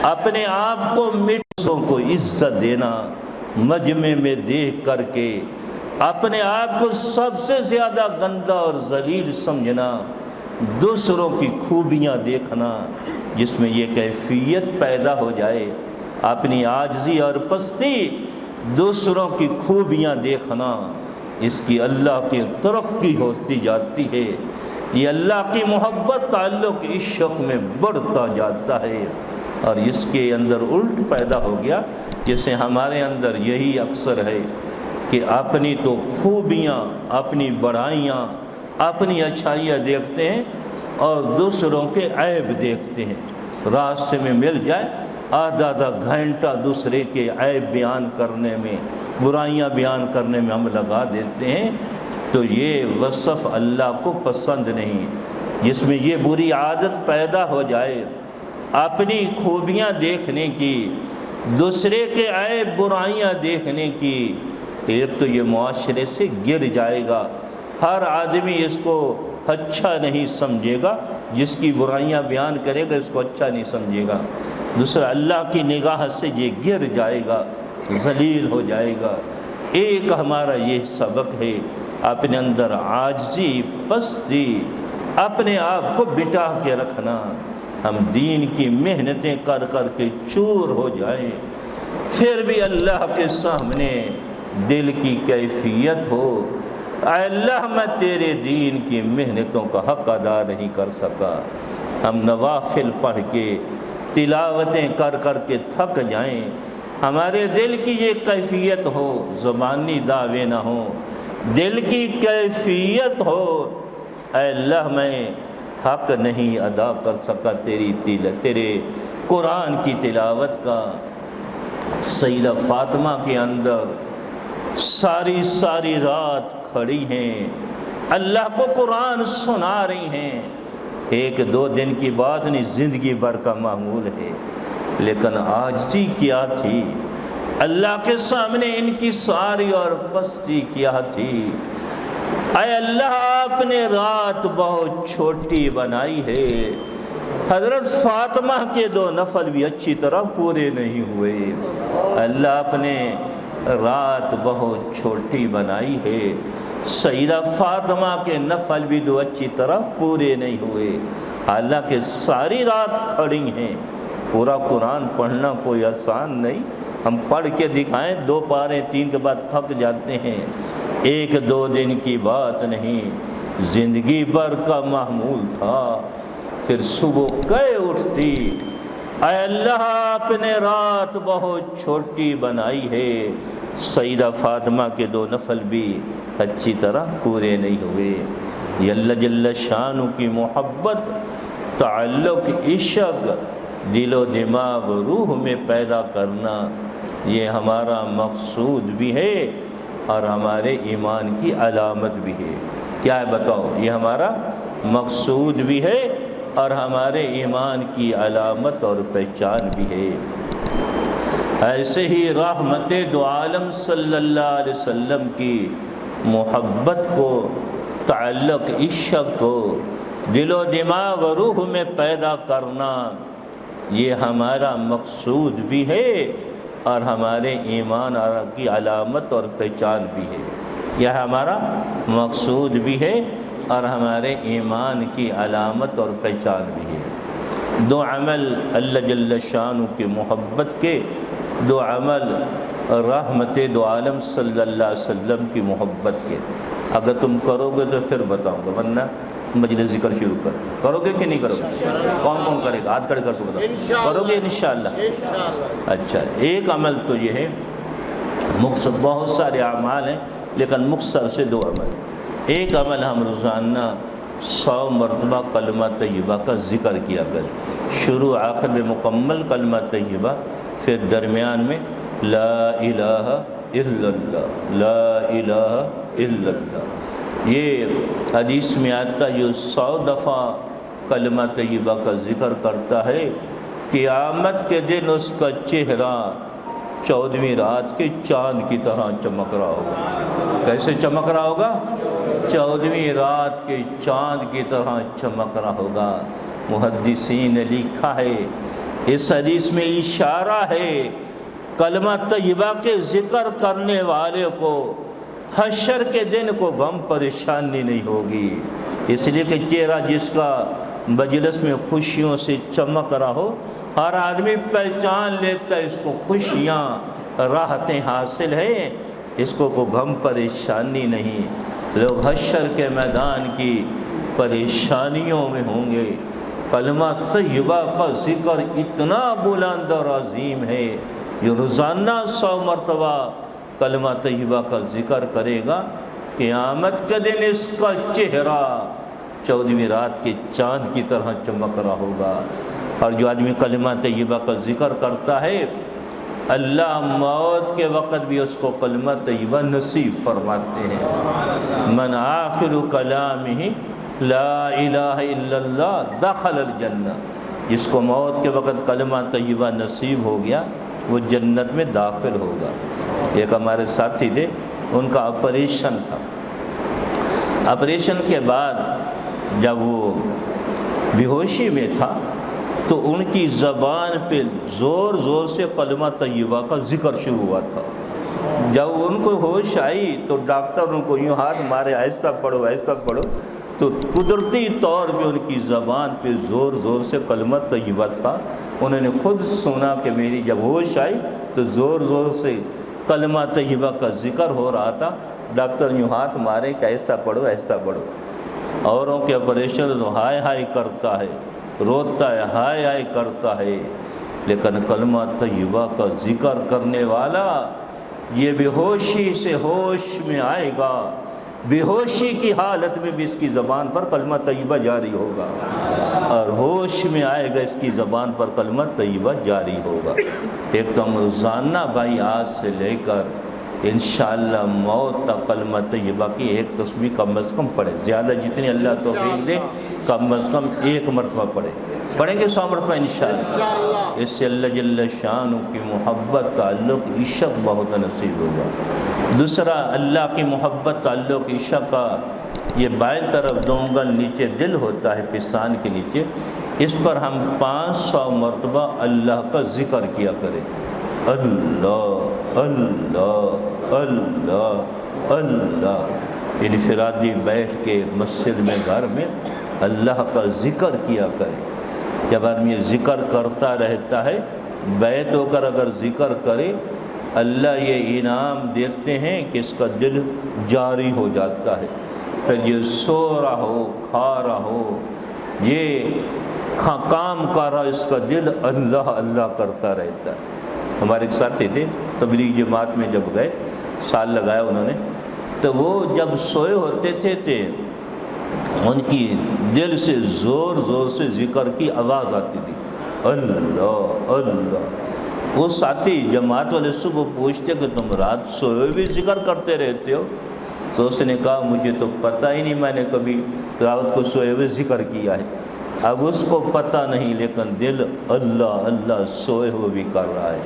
اپنے آپ کو مٹوں کو عزت دینا، مجمع میں دیکھ کر کے اپنے آپ کو سب سے زیادہ گندا اور ذلیل سمجھنا، دوسروں کی خوبیاں دیکھنا، جس میں یہ کیفیت پیدا ہو جائے، اپنی عاجزی اور پستی، دوسروں کی خوبیاں دیکھنا، اس کی اللہ کی ترقی ہوتی جاتی ہے، یہ اللہ کی محبت تعلق عشق میں بڑھتا جاتا ہے، اور اس کے اندر الٹ پیدا ہو گیا، جیسے ہمارے اندر یہی اکثر ہے کہ اپنی تو خوبیاں، اپنی بڑائیاں، اپنی اچھائیاں دیکھتے ہیں اور دوسروں کے عیب دیکھتے ہیں۔ راستے میں مل جائے آدھا آدھا گھنٹہ دوسرے کے عیب بیان کرنے میں، برائیاں بیان کرنے میں ہم لگا دیتے ہیں، تو یہ وصف اللہ کو پسند نہیں۔ جس میں یہ بری عادت پیدا ہو جائے اپنی خوبیاں دیکھنے کی، دوسرے کے عیب برائیاں دیکھنے کی، ایک تو یہ معاشرے سے گر جائے گا، ہر آدمی اس کو اچھا نہیں سمجھے گا، جس کی برائیاں بیان کرے گا اس کو اچھا نہیں سمجھے گا، دوسرا اللہ کی نگاہ سے یہ گر جائے گا، ذلیل ہو جائے گا۔ ایک ہمارا یہ سبق ہے، اپنے اندر عاجزی، پستی، اپنے آپ کو بٹا کے رکھنا۔ ہم دین کی محنتیں کر کر کے چور ہو جائیں، پھر بھی اللہ کے سامنے دل کی کیفیت ہو، اے اللہ میں تیرے دین کی محنتوں کا حق ادا نہیں کر سکا۔ ہم نوافل پڑھ کے، تلاوتیں کر کر کے تھک جائیں، ہمارے دل کی یہ کیفیت ہو، زبانی دعوے نہ ہو، دل کی کیفیت ہو، اے اللہ میں حق نہیں ادا کر سکا تیرے قرآن کی تلاوت کا۔ سیدہ فاطمہ کے اندر ساری رات کھڑی ہیں، اللہ کو قرآن سنا رہی ہیں، ایک دو دن کی بات نہیں، زندگی بھر کا معمول ہے، لیکن عاجزی کیا تھی اللہ کے سامنے، ان کی ساری اور پستی کیا تھی۔ اے اللہ آپ نے رات بہت چھوٹی بنائی ہے، حضرت فاطمہ کے 2 نفل بھی اچھی طرح پورے نہیں ہوئے، اللہ آپ نے رات بہت چھوٹی بنائی ہے، سیدہ فاطمہ کے نفل بھی 2 اچھی طرح پورے نہیں ہوئے، حالانکہ ساری رات کھڑی ہیں۔ پورا قرآن پڑھنا کوئی آسان نہیں، ہم پڑھ کے دکھائیں 2 پارے 3 کے بعد تھک جاتے ہیں، 1-2 دن کی بات نہیں، زندگی بھر کا معمول تھا۔ پھر صبح کہے اٹھتی، اے اللہ آپ نے رات بہت چھوٹی بنائی ہے، سیدہ فاطمہ کے 2 نفل بھی اچھی طرح پورے نہیں ہوئے۔ یہ اللہ جل شانہ کی محبت، تعلق، عشق دل و دماغ روح میں پیدا کرنا، یہ ہمارا مقصود بھی ہے اور ہمارے ایمان کی علامت بھی ہے۔ کیا ہے بتاؤ؟ یہ ہمارا مقصود بھی ہے اور ہمارے ایمان کی علامت اور پہچان بھی ہے۔ ایسے ہی رحمت دو عالم صلی اللہ علیہ وسلم کی محبت کو، تعلق، عشق کو دل و دماغ روح میں پیدا کرنا، یہ ہمارا مقصود بھی ہے اور ہمارے ایمان کی علامت اور پہچان بھی ہے۔ یہ ہمارا مقصود بھی ہے اور ہمارے ایمان کی علامت اور پہچان بھی ہے۔ 2 عمل اللہ جل شانہ کی محبت کے، 2 عمل رحمت دو عالم صلی اللہ علیہ وسلم کی محبت کے، اگر تم کرو گے تو پھر بتاؤں گا، ورنہ مجلس ذکر شروع کرو گے کہ نہیں کرو گے؟ کون کرے گا؟ ہاتھ کھڑے کر کے بتاؤ، کرو گے انشاءاللہ؟ اچھا، ایک عمل تو یہ ہے، مقصد بہت سارے اعمال ہیں لیکن مختصر سے 2 عمل۔ ایک عمل ہم روزانہ 100 مرتبہ کلمہ طیبہ کا ذکر کیا کریں، شروع آخر میں مکمل کلمہ طیبہ، پھر درمیان میں لا الہ الا اللہ، لا الہ الا اللہ۔ یہ حدیث میں آتا جو 100 دفعہ کلمہ طیبہ کا ذکر کرتا ہے، قیامت کے دن اس کا چہرہ 14ویں رات کے چاند کی طرح چمک رہا ہوگا۔ کیسے چمک رہا ہوگا؟ 14ویں رات کے چاند کی طرح چمک رہا ہوگا۔ محدثین نے لکھا ہے، اس حدیث میں اشارہ ہے کلمہ طیبہ کے ذکر کرنے والے کو حشر کے دن کو غم پریشانی نہیں ہوگی، اس لیے کہ چہرہ جس کا مجلس میں خوشیوں سے چمک رہا ہو، ہر آدمی پہچان لیتا ہے اس کو خوشیاں، راحتیں حاصل ہیں، اس کو کوئی غم پریشانی نہیں۔ لوگ حشر کے میدان کی پریشانیوں میں ہوں گے۔ کلمہ طیبہ کا ذکر اتنا بلند اور عظیم ہے، جو روزانہ 100 مرتبہ کلمہ طیبہ کا ذکر کرے گا، قیامت کے دن اس کا چہرہ 14ویں رات کے چاند کی طرح چمک رہا ہوگا۔ اور جو آدمی کلمہ طیبہ کا ذکر کرتا ہے، اللہ موت کے وقت بھی اس کو کلمہ طیبہ نصیب فرماتے ہیں۔ من آخر کلامہ لا الہ الا اللہ دخل الجنہ، جس کو موت کے وقت کلمہ طیبہ نصیب ہو گیا وہ جنت میں داخل ہوگا۔ ایک ہمارے ساتھی تھے، ان کا آپریشن تھا۔ آپریشن کے بعد جب وہ بے ہوشی میں تھا تو ان کی زبان پہ زور زور سے کلمہ طیبہ کا ذکر شروع ہوا تھا۔ جب ان کو ہوش آئی تو ڈاکٹر ان کو یوں ہاتھ مارے، آہستہ پڑھو آہستہ پڑھو، تو قدرتی طور پہ ان کی زبان پہ زور زور سے کلمہ طیبہ تھا۔ انہوں نے خود سنا کہ میری جب ہوش آئی تو زور زور سے کلمہ طیبہ کا ذکر ہو رہا تھا۔ ڈاکٹر یوں ہاتھ مارے کہ ایسا پڑھو ایسا پڑھو۔ اوروں کے آپریشن تو ہائے ہائے کرتا ہے، روتا ہے، ہائے ہائے کرتا ہے، لیکن کلمہ طیبہ کا ذکر کرنے والا یہ بے ہوشی سے ہوش میں آئے گا، بے ہوشی کی حالت میں بھی اس کی زبان پر کلمہ طیبہ جاری ہوگا، اور ہوش میں آئے گا اس کی زبان پر کلمہ طیبہ جاری ہوگا۔ ایک تو ہم روزانہ بھائی آج سے لے کر انشاءاللہ موت تک کلمہ طیبہ کی ایک تسبیح کم از کم پڑھے، زیادہ جتنی اللہ توفیق دے کم از کم 1 مرتبہ پڑھیں گے 100 مرتبہ انشاءاللہ۔ اس سے اللہ جل شانہ کی محبت، تعلق، عشق بہت نصیب ہوگا۔ دوسرا، اللہ کی محبت، تعلق، عشق کا یہ بائیں طرف 2 انگل نیچے دل ہوتا ہے پستان کے نیچے، اس پر ہم 500 مرتبہ اللہ کا ذکر کیا کریں۔ اللہ اللہ اللہ اللہ، انفرادی بیٹھ کے مسجد میں گھر میں اللہ کا ذکر کیا کرے۔ جب آدمی ذکر کرتا رہتا ہے، بیت ہو کر اگر ذکر کرے، اللہ یہ انعام دیتے ہیں کہ اس کا دل جاری ہو جاتا ہے۔ پھر یہ سو رہا ہو، کھا رہا ہو، یہ کام کر رہا، اس کا دل اللہ اللہ کرتا رہتا ہے۔ ہمارے ایک ساتھی تھے، تبلیغ جماعت میں جب گئے، سال لگایا انہوں نے، تو وہ جب سوئے ہوتے تھے ان کی دل سے زور زور سے ذکر کی آواز آتی تھی، اللہ اللہ۔ وہ ساتھی جماعت والے صبح پوچھتے کہ تم رات سوئے بھی ذکر کرتے رہتے ہو؟ تو اس نے کہا مجھے تو پتہ ہی نہیں، میں نے کبھی رات کو سوئے ہوئے ذکر کیا ہے۔ اب اس کو پتہ نہیں، لیکن دل اللہ اللہ سوئے ہوئے بھی کر رہا ہے۔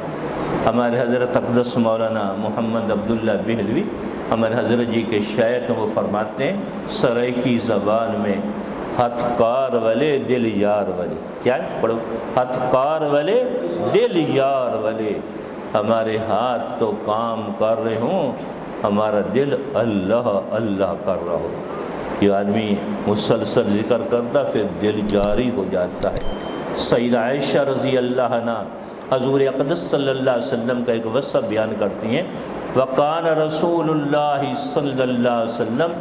ہمارے حضرت اقدس مولانا محمد عبداللہ بہلوی ہمارے حضرت جی کے شیخ ہیں، وہ فرماتے ہیں سرائیکی زبان میں ہتھ کار والے دل یار والے، کیا ہے پڑھو، ہتھ کار والے دل یار والے، ہمارے ہاتھ تو کام کر رہے ہوں، ہمارا دل اللہ اللہ کر رہا ہو۔ یہ آدمی مسلسل ذکر کرتا پھر دل جاری ہو جاتا ہے۔ سیدہ عائشہ رضی اللہ عنہ حضور اقدس صلی اللہ علیہ وسلم کا ایک وصف بیان کرتی ہیں، وَقَانَ رَسُولُ اللَّهِ صلی اللہ علیہ وسلم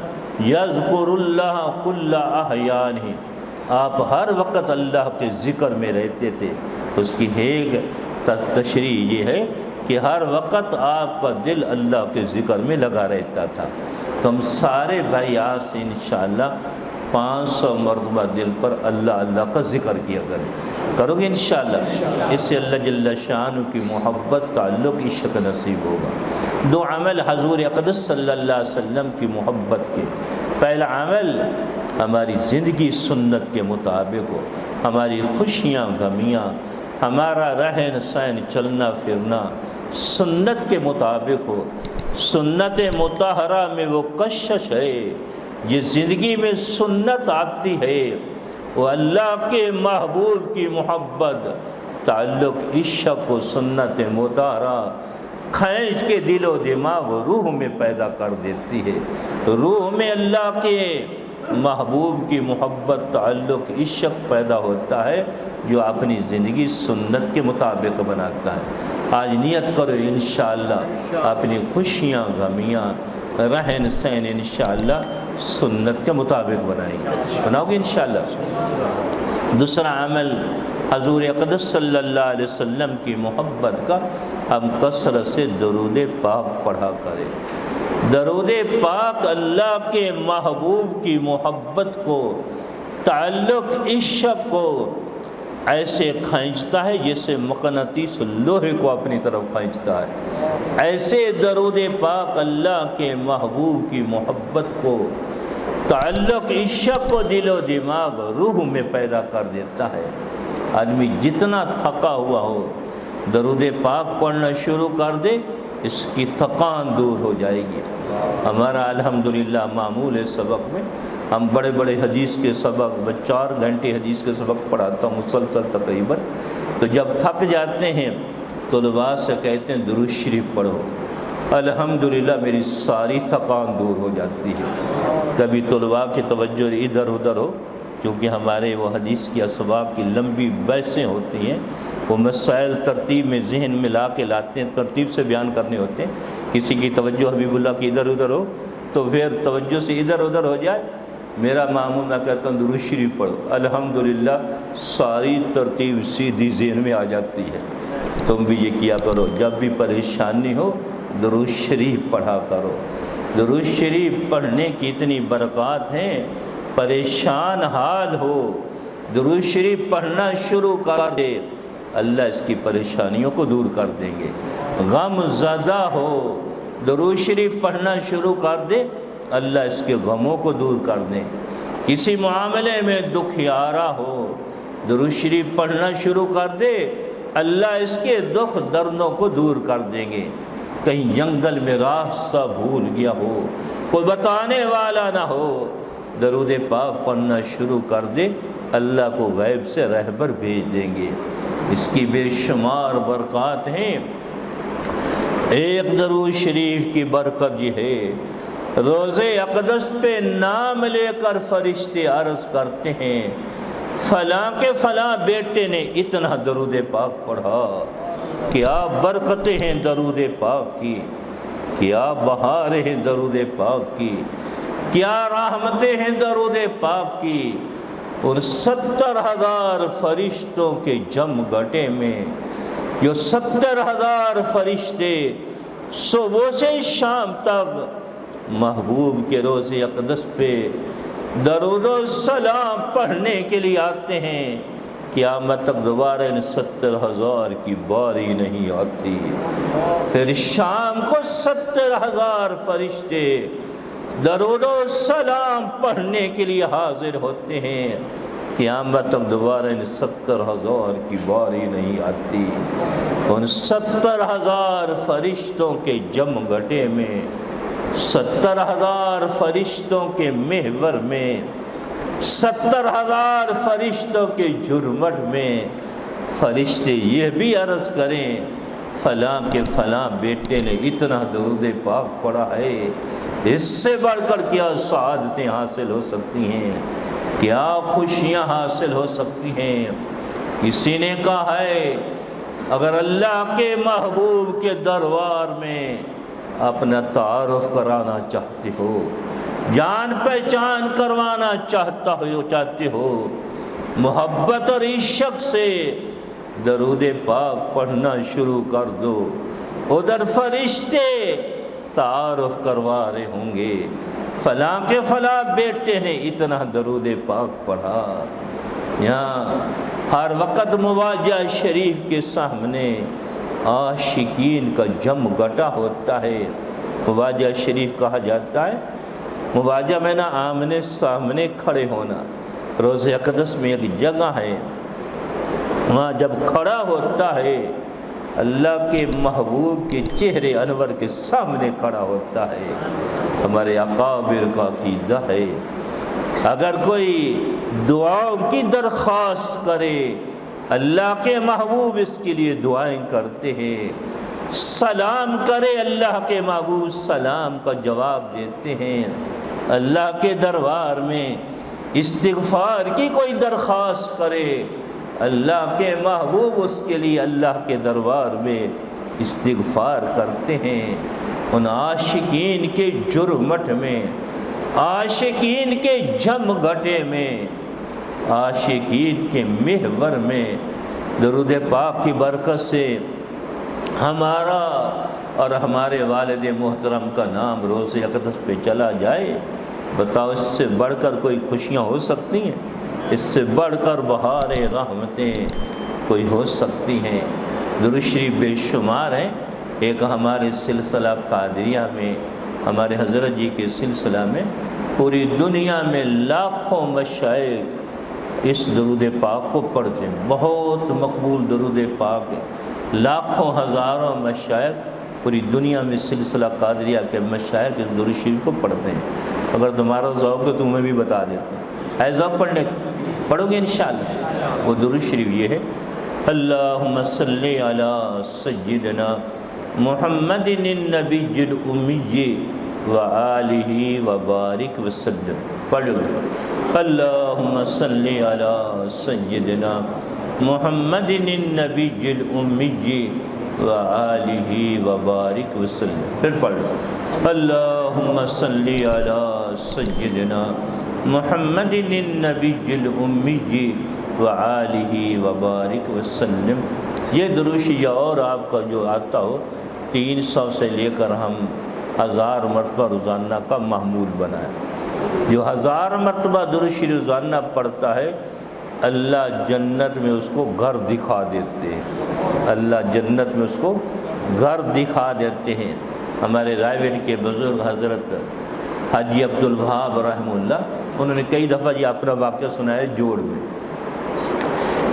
یذکر اللہ کل احیانہ، آپ ہر وقت اللہ کے ذکر میں رہتے تھے۔ اس کی ایک تشریح یہ ہے کہ ہر وقت آپ کا دل اللہ کے ذکر میں لگا رہتا تھا۔ تو ہم سارے بھائی آج سے انشاءاللہ 500 مرتبہ دل پر اللہ اللہ کا ذکر کیا کریں، کرو گے انشاءاللہ، اس سے اللہ جل شانہ کی محبت، تعلق، عشق نصیب ہوگا۔ 2 عمل حضور اقدس صلی اللہ علیہ وسلم کی محبت کے۔ پہلا عمل ہماری زندگی سنت کے مطابق ہو، ہماری خوشیاں غمیاں، ہمارا رہن سہن چلنا پھرنا سنت کے مطابق ہو۔ سنت مطہرہ میں وہ کشش ہے، جس زندگی میں سنت آتی ہے وہ اللہ کے محبوب کی محبت، تعلق، عشق و سنت مطہرہ کھینچ کے دل و دماغ و روح میں پیدا کر دیتی ہے۔ روح میں اللہ کے محبوب کی محبت، تعلق، عشق پیدا ہوتا ہے جو اپنی زندگی سنت کے مطابق بناتا ہے۔ آج نیت کرو انشاءاللہ اپنی خوشیاں غمیاں رہن سہن انشاءاللہ سنت کے مطابق بنائیں گے، بناؤ گے انشاءاللہ۔ دوسرا عمل حضور اقدس صلی اللہ علیہ وسلم کی محبت کا، ہم کثرت سے درود پاک پڑھا کریں۔ درود پاک اللہ کے محبوب کی محبت کو، تعلق، عشق کو ایسے کھینچتا ہے جیسے مقناطیس لوہے کو اپنی طرف کھینچتا ہے۔ ایسے درود پاک اللہ کے محبوب کی محبت کو، تعلق، عشق کو دل و دماغ، روح میں پیدا کر دیتا ہے۔ آدمی جتنا تھکا ہوا ہو، درود پاک پڑھنا شروع کر دے، اس کی تھکان دور ہو جائے گی۔ ہمارا الحمدللہ معمول سبق میں ہم بڑے بڑے حدیث کے سبق، میں 4 گھنٹے حدیث کے سبق پڑھاتا ہوں مسلسل تقریباً، تو جب تھک جاتے ہیں طلباء سے کہتے ہیں درود شریف پڑھو، الحمدللہ میری ساری تھکان دور ہو جاتی ہے۔ کبھی طلباء کی توجہ ادھر ادھر ہو، کیونکہ ہمارے وہ حدیث کی اسباق کی لمبی بحثیں ہوتی ہیں، وہ مسائل ترتیب میں ذہن میں لا کے لاتے ہیں، ترتیب سے بیان کرنے ہوتے ہیں۔ کسی کی توجہ حبیب اللہ کی ادھر ادھر ہو تو پھر توجہ سے ادھر ادھر ہو جائے، میرا معمول میں کہتا ہوں درود شریف پڑھو، الحمدللہ ساری ترتیب سیدھی ذہن میں آ جاتی ہے۔ تم بھی یہ کیا کرو، جب بھی پریشانی ہو درود شریف پڑھا کرو۔ درود شریف پڑھنے کی اتنی برکات ہیں، پریشان حال ہو درود شریف پڑھنا شروع کر دے، اللہ اس کی پریشانیوں کو دور کر دیں گے۔ غم زدہ ہو درود شریف پڑھنا شروع کر دے، اللہ اس کے غموں کو دور کر دیں۔ کسی معاملے میں دکھیارا ہو درود شریف پڑھنا شروع کر دے، اللہ اس کے دکھ دردوں کو دور کر دیں گے۔ کہیں جنگل میں راستہ بھول گیا ہو، کوئی بتانے والا نہ ہو، درود پاک پڑھنا شروع کر دے، اللہ کو غیب سے رہبر بھیج دیں گے۔ اس کی بے شمار برکات ہیں۔ ایک درود شریف کی برکت یہ ہے، روزے اقدس پہ نام لے کر فرشتے عرض کرتے ہیں فلاں کے فلاں بیٹے نے اتنا درود پاک پڑھا، کیا برکتیں ہیں درود پاک کی، کیا بہاریں ہیں درود پاک کی، کیا رحمتیں ہیں درود پاک کی۔ اور 70,000 فرشتوں کے جم گھٹے میں جو 70,000 فرشتے صبح سے شام تک محبوب کے روزے اقدس پہ درود و سلام پڑھنے کے لیے آتے ہیں، قیامت تک دوبارہ ان 70,000 کی باری نہیں آتی۔ پھر شام کو 70,000 فرشتے درود و سلام پڑھنے کے لیے حاضر ہوتے ہیں، قیامت تک دوبارہ ان 70,000 کی باری نہیں آتی۔ ان 70,000 فرشتوں کے جم گھٹے میں، 70,000 فرشتوں کے محور میں، 70,000 فرشتوں کے جھرمٹ میں فرشتے یہ بھی عرض کریں فلاں کے فلاں بیٹے نے اتنا درود پاک پڑھا ہے، اس سے بڑھ کر کیا سعادتیں حاصل ہو سکتی ہیں، کیا خوشیاں حاصل ہو سکتی ہیں۔ کسی نے کہا ہے اگر اللہ کے محبوب کے دربار میں اپنا تعارف کرانا چاہتے ہو، جان پہچان کروانا چاہتے ہو، محبت اور عشق سے درود پاک پڑھنا شروع کر دو، ادھر فرشتے تعارف کروا رہے ہوں گے فلاں کے فلاں بیٹے نے اتنا درود پاک پڑھا۔ یہاں ہر وقت مواجہ شریف کے سامنے عاشقین کا جم گھٹا ہوتا ہے۔ مواجہ شریف کہا جاتا ہے، مواجہ میں نا آمنے سامنے کھڑے ہونا۔ روزے اقدس میں ایک جگہ ہے، وہاں جب کھڑا ہوتا ہے اللہ کے محبوب کے چہرے انور کے سامنے کھڑا ہوتا ہے۔ ہمارے اکابر کا عقیدہ ہے اگر کوئی دعاؤں کی درخواست کرے اللہ کے محبوب اس کے لیے دعائیں کرتے ہیں، سلام کرے اللہ کے محبوب سلام کا جواب دیتے ہیں، اللہ کے دربار میں استغفار کی کوئی درخواست کرے اللہ کے محبوب اس کے لیے اللہ کے دربار میں استغفار کرتے ہیں۔ ان عاشقین کے جرمٹ میں عاشقین کے جم گھٹے میں، عاشقین کے محور میں درود پاک کی برکت سے ہمارا اور ہمارے والد محترم کا نام روز اقدس پہ چلا جائے، بتاؤ اس سے بڑھ کر کوئی خوشیاں ہو سکتی ہیں؟ اس سے بڑھ کر بہار رحمتیں کوئی ہو سکتی ہیں؟ درود شریف بے شمار ہیں۔ ایک ہمارے سلسلہ قادریہ میں، ہمارے حضرت جی کے سلسلہ میں پوری دنیا میں لاکھوں مشائخ اس درود پاک کو پڑھتے ہیں، بہت مقبول درود پاک ہے۔ لاکھوں ہزاروں مشائخ پوری دنیا میں سلسلہ قادریہ کے مشائخ اس درود شریف کو پڑھتے ہیں۔ اگر تمہارا ذوق ہے تو میں بھی بتا دیتا ہوں، ہے ذوق پڑھنے کا؟ پڑھو گے انشاءاللہ۔ وہ درود شریف یہ ہے: اللہم صلی علی سیدنا محمد النبی الامی وآلہ وبارک وسلم۔ پڑھ لو گے: اللہم صلی علی سیدنا محمد النبی الامی وآلہ وبارک وسلم۔ پھر پڑھ لو: اللہم صلی علی سیدنا محمد النبی الامی وآلہ وبارک وسلم۔ یہ درود یا اور آپ کا جو آتا ہو 300 سے لے کر ہم 1000 مرتبہ روزانہ کا معمول بنائے۔ جو 1000 مرتبہ درود شریف روزانہ پڑھتا ہے، اللہ جنت میں اس کو گھر دکھا دیتے ہیں، اللہ جنت میں اس کو گھر دکھا دیتے ہیں۔ ہمارے رائے گڑھ کے بزرگ حضرت حاجی عبدالوہاب رحمہ اللہ، انہوں نے کئی دفعہ یہ اپنا واقعہ سنایا جوڑ میں،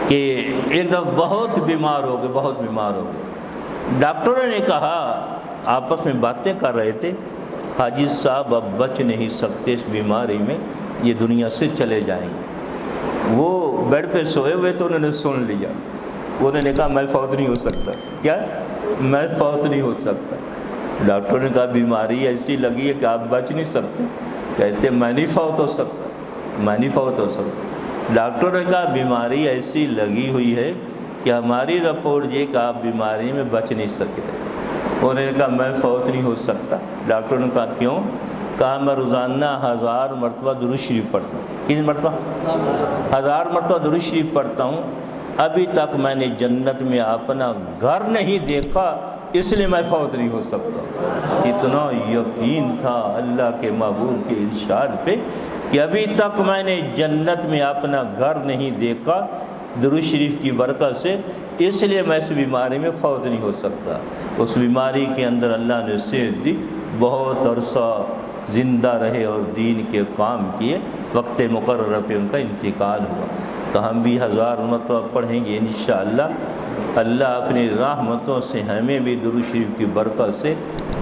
کہ ایک دفعہ بہت بیمار ہو گئے۔ ڈاکٹروں نے کہا، آپس میں باتیں کر رہے تھے، حاجی صاحب اب بچ نہیں سکتے اس بیماری میں، یہ دنیا سے چلے جائیں گے۔ وہ بیڈ پہ سوئے ہوئے تو انہوں نے سن لیا، انہوں نے کہا میں فوت نہیں ہو سکتا۔ کیا؟ میں فوت نہیں ہو سکتا۔ ڈاکٹر نے کہا بیماری ایسی لگی ہے کہ آپ بچ نہیں سکتے؟ کہتے میں نہیں فوت ہو سکتا۔ ڈاکٹر نے کہا بیماری ایسی لگی ہوئی ہے کہ ہماری رپورٹ یہ کہ آپ بیماری میں بچ نہیں سکتے۔ انہوں نے کہا میں فوت نہیں ہو سکتا۔ ڈاکٹر نے کہا کیوں؟ کہا میں روزانہ 1000 مرتبہ درود شریف پڑھتا ہوں۔ کتنی مرتبہ؟ 1000 مرتبہ درود شریف پڑھتا ہوں۔ ابھی تک میں نے جنت میں اپنا گھر نہیں دیکھا، اس لیے میں فوت نہیں ہو سکتا۔ اتنا یقین تھا اللہ کے محبوب کے ارشاد پہ کہ ابھی تک میں نے جنت میں اپنا گھر نہیں دیکھا درود شریف کی برکت سے، اس لیے میں اس بیماری میں فوت نہیں ہو سکتا۔ اس بیماری کے اندر اللہ نے صحت دی، بہت عرصہ زندہ رہے اور دین کے کام کیے، وقت مقررہ پہ ان کا انتقال ہوا۔ تو ہم بھی 1000 مرتبہ پڑھیں گے انشاءاللہ۔ اللہ اپنی رحمتوں سے ہمیں بھی درود شریف کی برکت سے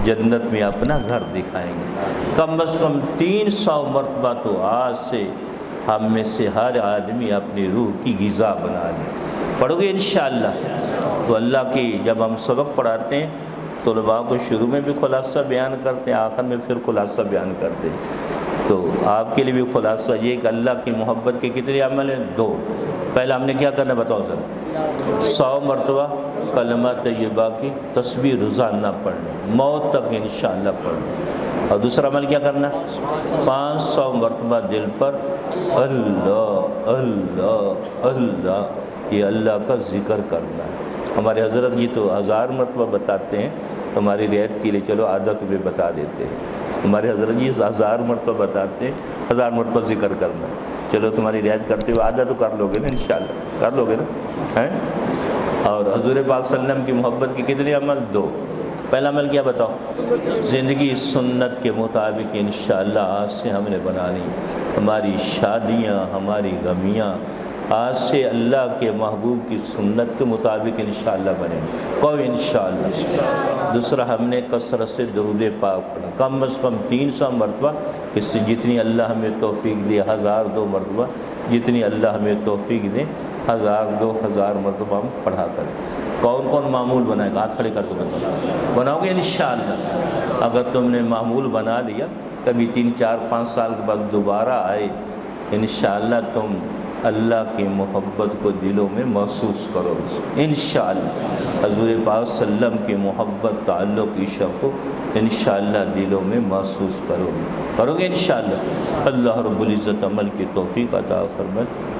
جنت میں اپنا گھر دکھائیں گے۔ کم از کم 300 مرتبہ تو آج سے ہم میں سے ہر آدمی اپنی روح کی غذا بنا لے۔ پڑھو گے انشاءاللہ؟ تو اللہ کی جب ہم سبق پڑھاتے ہیں طلباء کو شروع میں بھی خلاصہ بیان کرتے ہیں، آخر میں پھر خلاصہ بیان کرتے ہیں۔ تو آپ کے لیے بھی خلاصہ یہ کہ اللہ کی محبت کے کتنے عمل ہیں؟ 2۔ پہلا ہم نے کیا کرنا بتاؤ ذرا؟ 100 مرتبہ کلمہ طیبہ کی تسبیح روزانہ پڑھنی، موت تک انشاءاللہ پڑھنی۔ اور دوسرا عمل کیا کرنا؟ 500 مرتبہ دل پر اللہ اللہ اللہ، یہ اللہ کا ذکر کرنا ہے۔ ہمارے حضرت جی تو 1000 مرتبہ بتاتے ہیں، ہماری رعایت کے لیے چلو عادت بھی بتا دیتے ہیں۔ ہمارے حضرت جی 1000 مرتبہ بتاتے ہیں، 1000 مرتبہ ذکر کرنا، چلو تمہاری رعایت کرتے ہوئے عادت تو کر لو گے نا انشاءاللہ، کر لو گے نا ہیں؟ اور حضور پاک صلی اللہ علیہ وسلم کی محبت کے کتنے عمل؟ 2۔ پہلا عمل کیا بتاؤ؟ زندگی سنت کے مطابق انشاءاللہ آج سے ہم نے بنانی، ہماری شادیاں، ہماری غمیاں آج سے اللہ کے محبوب کی سنت کے مطابق انشاءاللہ بنیں، کوئی انشاءاللہ۔ دوسرا ہم نے کثرت سے درود پاک پڑھنا، کم از کم 300 مرتبہ، اس سے جتنی اللہ ہمیں توفیق دے، 1002 مرتبہ، جتنی اللہ ہمیں توفیق دے 1000 مرتبہ ہم پڑھا کریں۔ کون کون معمول بنائے گا؟ ہاتھ کھڑے کر کے بناؤ گے انشاءاللہ؟ اگر تم نے معمول بنا لیا، کبھی 3 4 5 سال کے بعد دوبارہ آئے انشاءاللہ، تم اللہ کی محبت کو دلوں میں محسوس کرو گے انشاءاللہ۔ حضور پاک صلی اللہ علیہ وسلم کی محبت، تعلق، عشق کو انشاءاللہ دلوں میں محسوس کرو گے انشاءاللہ۔ اللہ رب العزت عمل کی توفیق عطا فرمائے۔